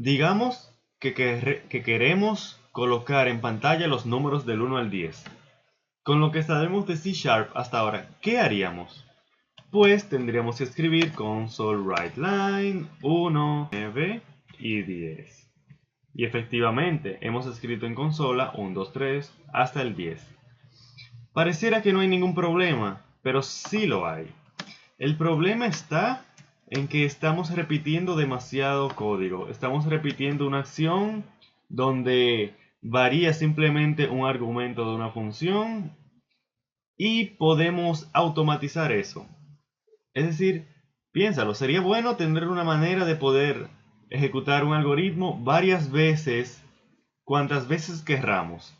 Digamos que queremos colocar en pantalla los números del 1 al 10. Con lo que sabemos de C# hasta ahora, ¿qué haríamos? Pues tendríamos que escribir console_writeLine 1, 9 y 10. Y efectivamente, hemos escrito en consola 1, 2, 3 hasta el 10. Pareciera que no hay ningún problema, pero sí lo hay. El problema está en que estamos repitiendo demasiado código. Estamos repitiendo una acción donde varía simplemente un argumento de una función y podemos automatizar eso. Es decir, piénsalo, sería bueno tener una manera de poder ejecutar un algoritmo varias veces, cuantas veces querramos.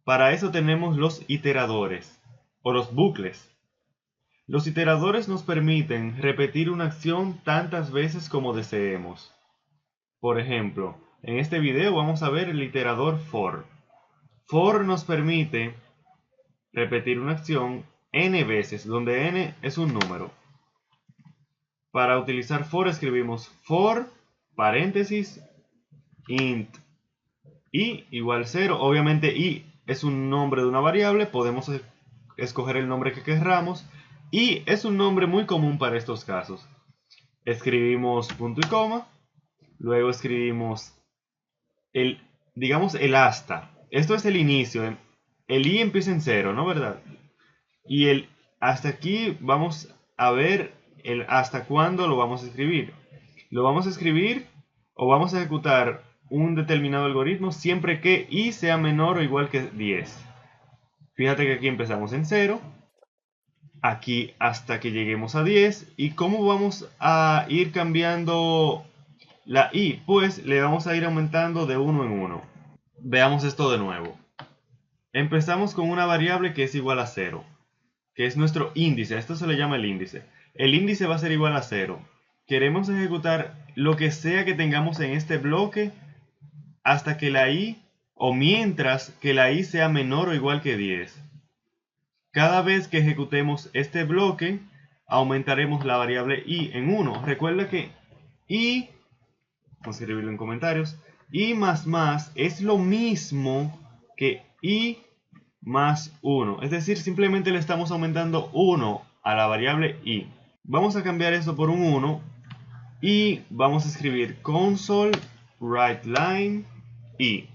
Para eso tenemos los iteradores o los bucles. Los iteradores nos permiten repetir una acción tantas veces como deseemos. Por ejemplo, en este video vamos a ver el iterador for. For nos permite repetir una acción n veces, donde n es un número. Para utilizar for escribimos for, paréntesis, int i igual 0. Obviamente i es un nombre de una variable, podemos escoger el nombre que querramos. Y es un nombre muy común para estos casos. Escribimos punto y coma, luego escribimos digamos el hasta. Esto es el inicio. El i empieza en 0, ¿no? ¿Verdad? Y el hasta aquí vamos a ver el hasta cuándo lo vamos a escribir. Lo vamos a escribir o vamos a ejecutar un determinado algoritmo siempre que i sea menor o igual que 10. Fíjate que aquí empezamos en 0. Aquí hasta que lleguemos a 10. ¿Y cómo vamos a ir cambiando la i? Pues le vamos a ir aumentando de 1 en 1. Veamos esto de nuevo. Empezamos con una variable que es igual a 0, que es nuestro índice. Esto se le llama el índice. El índice va a ser igual a 0. Queremos ejecutar lo que sea que tengamos en este bloque hasta que la i, o mientras que la i sea menor o igual que 10. Cada vez que ejecutemos este bloque, aumentaremos la variable i en 1. Recuerda que i, vamos a escribirlo en comentarios, i más es lo mismo que i más 1. Es decir, simplemente le estamos aumentando 1 a la variable i. Vamos a cambiar eso por un 1 y vamos a escribir console_writeLine i.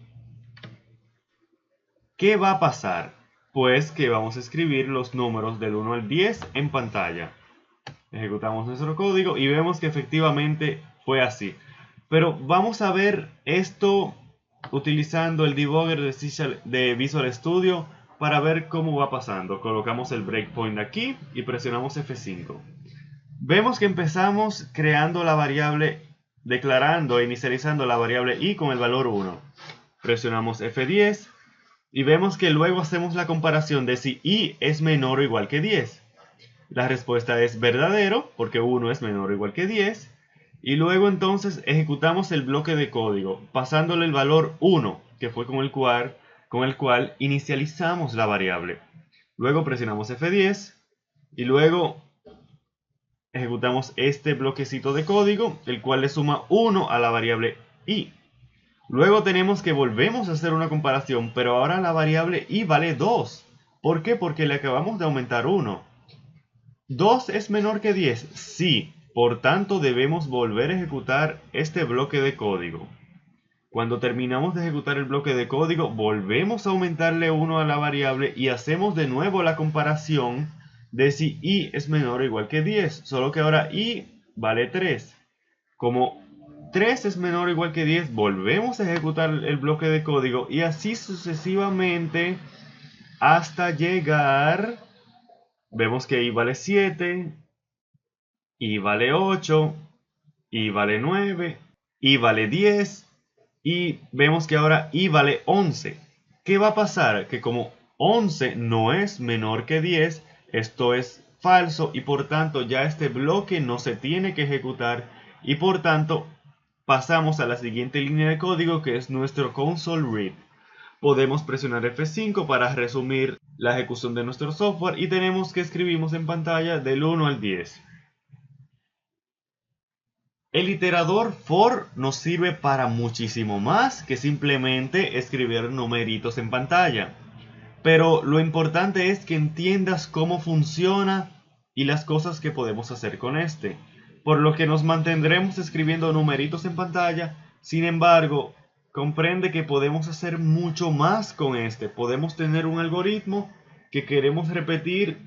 ¿Qué va a pasar? Pues que vamos a escribir los números del 1 al 10 en pantalla. Ejecutamos nuestro código y vemos que efectivamente fue así. Pero vamos a ver esto utilizando el debugger de Visual Studio para ver cómo va pasando. Colocamos el breakpoint aquí y presionamos F5. Vemos que empezamos creando la variable, declarando e inicializando la variable i con el valor 1. Presionamos F10. Y vemos que luego hacemos la comparación de si i es menor o igual que 10. La respuesta es verdadero, porque 1 es menor o igual que 10. Y luego entonces ejecutamos el bloque de código, pasándole el valor 1, que fue con el cual inicializamos la variable. Luego presionamos F10 y luego ejecutamos este bloquecito de código, el cual le suma 1 a la variable i. Luego tenemos que volvemos a hacer una comparación, pero ahora la variable i vale 2. ¿Por qué? Porque le acabamos de aumentar 1. ¿2 es menor que 10? Sí. Por tanto, debemos volver a ejecutar este bloque de código. Cuando terminamos de ejecutar el bloque de código, volvemos a aumentarle 1 a la variable y hacemos de nuevo la comparación de si i es menor o igual que 10. Solo que ahora i vale 3. Como 3 es menor o igual que 10, volvemos a ejecutar el bloque de código y así sucesivamente hasta llegar, vemos que i vale 7, i vale 8, i vale 9, i vale 10 y vemos que ahora i vale 11. ¿Qué va a pasar? Que como 11 no es menor que 10, esto es falso y por tanto ya este bloque no se tiene que ejecutar y por tanto pasamos a la siguiente línea de código que es nuestro console read. Podemos presionar F5 para resumir la ejecución de nuestro software y tenemos que escribimos en pantalla del 1 al 10. El iterador for nos sirve para muchísimo más que simplemente escribir numeritos en pantalla. Pero lo importante es que entiendas cómo funciona y las cosas que podemos hacer con este. Por lo que nos mantendremos escribiendo numeritos en pantalla. Sin embargo, comprende que podemos hacer mucho más con este. Podemos tener un algoritmo que queremos repetir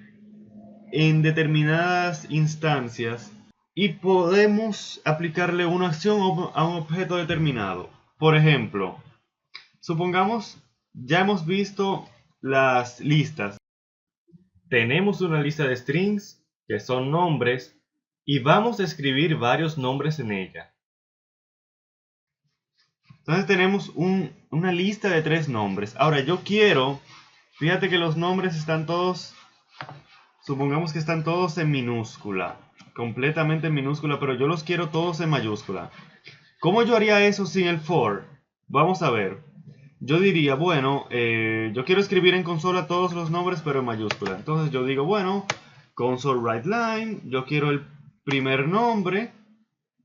en determinadas instancias y podemos aplicarle una acción a un objeto determinado. Por ejemplo, supongamos ya hemos visto las listas. Tenemos una lista de strings que son nombres y vamos a escribir varios nombres en ella. Entonces tenemos una lista de 3 nombres. Ahora yo quiero, fíjate que los nombres están todos, supongamos que están todos en minúscula, completamente en minúscula, pero yo los quiero todos en mayúscula. ¿Cómo yo haría eso sin el for? Vamos a ver. Yo diría, bueno, yo quiero escribir en consola todos los nombres pero en mayúscula. Entonces yo digo, bueno, console writeLine, yo quiero el primer nombre,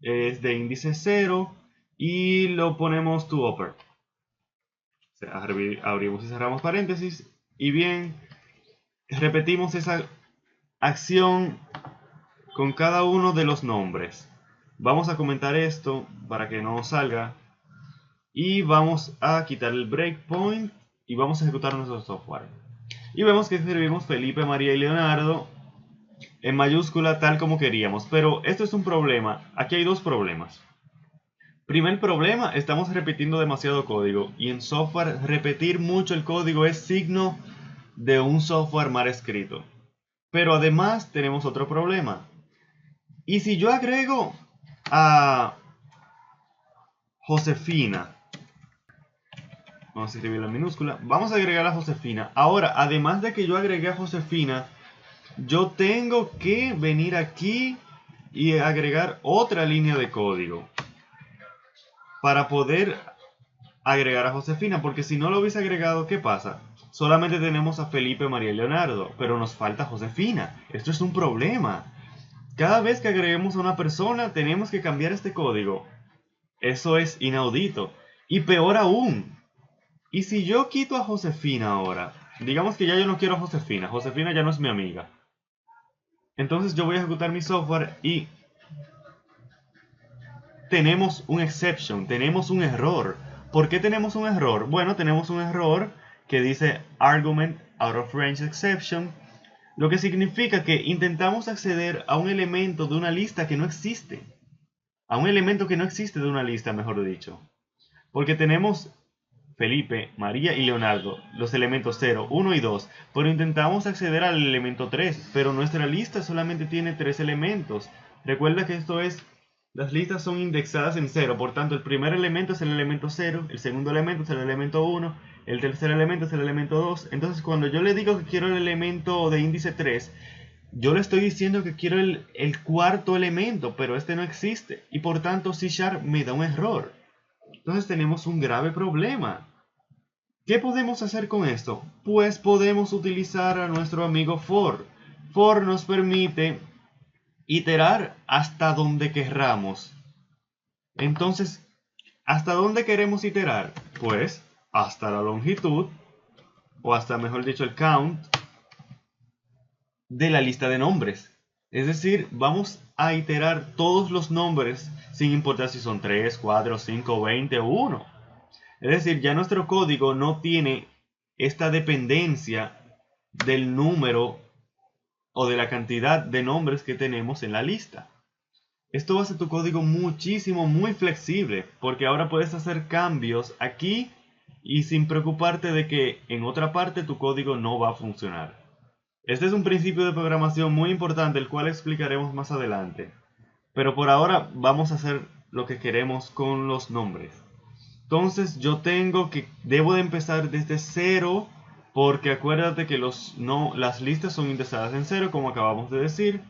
es de índice 0 y lo ponemos to upper. O sea, abrimos y cerramos paréntesis y bien, repetimos esa acción con cada uno de los nombres. Vamos a comentar esto para que no salga. Y vamos a quitar el breakpoint y vamos a ejecutar nuestro software. Y vemos que escribimos Felipe, María y Leonardo en mayúscula tal como queríamos. Pero esto es un problema. Aquí hay 2 problemas. Primer problema, estamos repitiendo demasiado código. Y en software, repetir mucho el código es signo de un software mal escrito. Pero además tenemos otro problema. Y si yo agrego a Josefina, vamos a escribirlo en minúscula, vamos a agregar a Josefina. Ahora, además de que yo agregué a Josefina, yo tengo que venir aquí y agregar otra línea de código para poder agregar a Josefina, porque si no lo hubiese agregado, ¿qué pasa? Solamente tenemos a Felipe, María y Leonardo, pero nos falta Josefina. Esto es un problema. Cada vez que agreguemos a una persona, tenemos que cambiar este código. Eso es inaudito. Y peor aún, y si yo quito a Josefina ahora, digamos que ya yo no quiero a Josefina, Josefina ya no es mi amiga. Entonces yo voy a ejecutar mi software y tenemos un exception, tenemos un error. ¿Por qué tenemos un error? Bueno, tenemos un error que dice argument out of range exception, lo que significa que intentamos acceder a un elemento de una lista que no existe. A un elemento que no existe de una lista, mejor dicho. Porque tenemos Felipe, María y Leonardo, los elementos 0, 1 y 2, pero intentamos acceder al elemento 3, pero nuestra lista solamente tiene 3 elementos. Recuerda que las listas son indexadas en 0, por tanto el primer elemento es el elemento 0, el segundo elemento es el elemento 1, el tercer elemento es el elemento 2, entonces cuando yo le digo que quiero el elemento de índice 3, yo le estoy diciendo que quiero el cuarto elemento, pero este no existe, y por tanto C# me da un error. Entonces tenemos un grave problema. ¿Qué podemos hacer con esto? Pues podemos utilizar a nuestro amigo for. For nos permite iterar hasta donde querramos. Entonces, ¿hasta dónde queremos iterar? Pues hasta la longitud, o hasta, mejor dicho, el count de la lista de nombres. Es decir, vamos a iterar todos los nombres sin importar si son 3, 4, 5, 20 o 1. Es decir, ya nuestro código no tiene esta dependencia del número o de la cantidad de nombres que tenemos en la lista. Esto hace tu código muy flexible, porque ahora puedes hacer cambios aquí y sin preocuparte de que en otra parte tu código no va a funcionar. Este es un principio de programación muy importante, el cual explicaremos más adelante. Pero por ahora vamos a hacer lo que queremos con los nombres. Entonces yo debo de empezar desde 0, porque acuérdate que las listas son indexadas en 0, como acabamos de decir.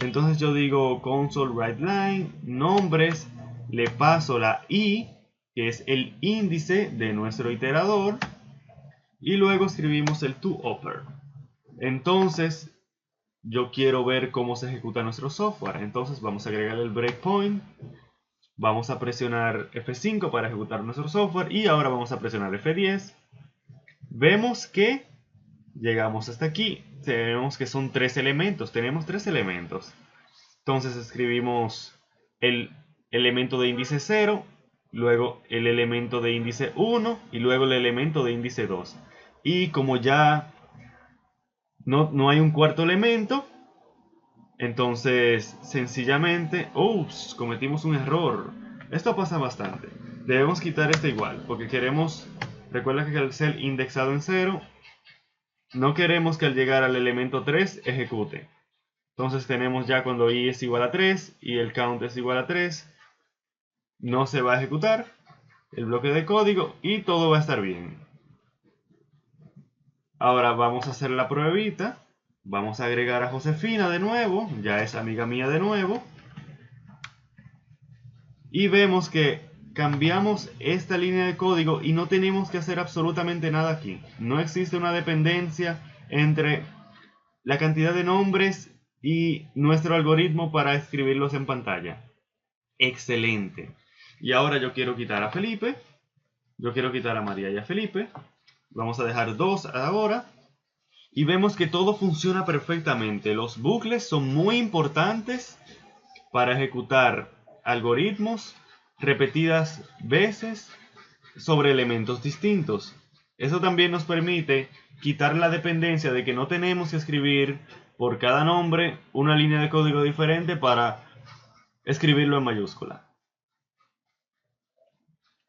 Entonces yo digo console writeLine, nombres, le paso la i, que es el índice de nuestro iterador, y luego escribimos el toUpper. Entonces yo quiero ver cómo se ejecuta nuestro software. Entonces vamos a agregar el breakpoint Vamos a presionar F5 para ejecutar nuestro software y ahora vamos a presionar F10. Vemos que llegamos hasta aquí. Vemos que son 3 elementos. Tenemos 3 elementos. Entonces escribimos el elemento de índice 0, luego el elemento de índice 1 y luego el elemento de índice 2. Y como ya no hay un cuarto elemento, entonces sencillamente, ¡ups!, cometimos un error. Esto pasa bastante. Debemos quitar este igual, porque queremos, recuerda que al ser indexado en 0, no queremos que al llegar al elemento 3 ejecute. Entonces tenemos ya cuando i es igual a 3 y el count es igual a 3, no se va a ejecutar el bloque de código y todo va a estar bien. Ahora vamos a hacer la pruebita. Vamos a agregar a Josefina de nuevo, ya es amiga mía de nuevo. Y vemos que cambiamos esta línea de código y no tenemos que hacer absolutamente nada aquí. No existe una dependencia entre la cantidad de nombres y nuestro algoritmo para escribirlos en pantalla. Excelente. Y ahora yo quiero quitar a Felipe. Yo quiero quitar a María y a Felipe. Vamos a dejar 2 ahora. Y vemos que todo funciona perfectamente. Los bucles son muy importantes para ejecutar algoritmos repetidas veces sobre elementos distintos. Eso también nos permite quitar la dependencia de que no tenemos que escribir por cada nombre una línea de código diferente para escribirlo en mayúscula.